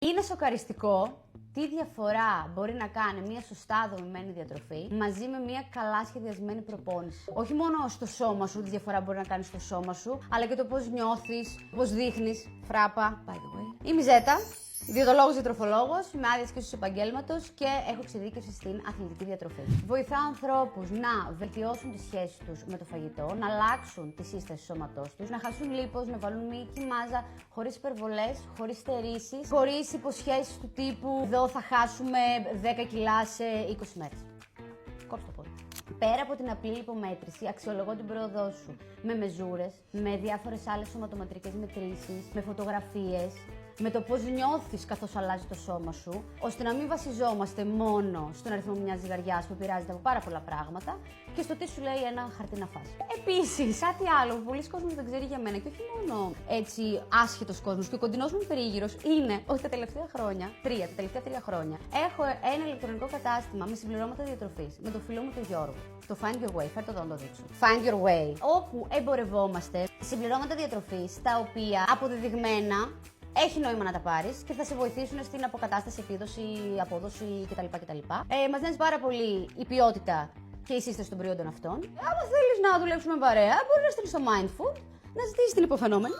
Είναι σοκαριστικό τι διαφορά μπορεί να κάνει μια σωστά δομημένη διατροφή μαζί με μια καλά σχεδιασμένη προπόνηση. Όχι μόνο στο σώμα σου, τι διαφορά μπορεί να κάνει στο σώμα σου, αλλά και το πώς νιώθεις, πώς δείχνεις. Φράπα, by the way. Είμαι η Ζέτα, διαιτολόγος διατροφολόγος, με άδεια ασκήσεως επαγγέλματος και έχω εξειδίκευση στην αθλητική διατροφή. Βοηθάω ανθρώπους να βελτιώσουν τις σχέσεις τους με το φαγητό, να αλλάξουν τη σύσταση του σώματός τους, να χάσουν λίπος, να βάλουν μυϊκή μάζα χωρίς υπερβολές, χωρίς στερήσεις, χωρίς υποσχέσεις του τύπου εδώ θα χάσουμε 10 κιλά σε 20 μέρες. Κόψτε το πόδι. Πέρα από την απλή λιπομέτρηση, αξιολογώ την πρόοδό σου με μεζούρες, με διάφορες άλλες σωματομετρικές μετρήσεις, με φωτογραφίες, με το πώς νιώθεις καθώς αλλάζει το σώμα σου, ώστε να μην βασιζόμαστε μόνο στον αριθμό μιας ζυγαριάς που επηρεάζεται από πάρα πολλά πράγματα και στο τι σου λέει ένα χαρτί να φας. Επίσης, κάτι άλλο που πολλοί κόσμος δεν ξέρει για μένα και όχι μόνο έτσι άσχετος κόσμος και ο κοντινός μου περίγυρος είναι ότι τα τελευταία 3 χρόνια, έχω ένα ηλεκτρονικό κατάστημα με συμπληρώματα διατροφής με τον φίλο μου τον Γιώργο. Το Find Your Way, φέρτε εδώ να το δείξω. Find Your Way, όπου εμπορευόμαστε συμπληρώματα διατροφής τα οποία αποδεδειγμένα έχει νόημα να τα πάρεις και θα σε βοηθήσουν στην αποκατάσταση, επίδοση, απόδοση κτλ. Μας νοιάζει πάρα πολύ η ποιότητα και η σύσταση των προϊόντων αυτών. Άμα θέλεις να δουλέψουμε παρέα, μπορείς να στείλεις στο Mindfood, να ζητήσεις την υποφαινόμενη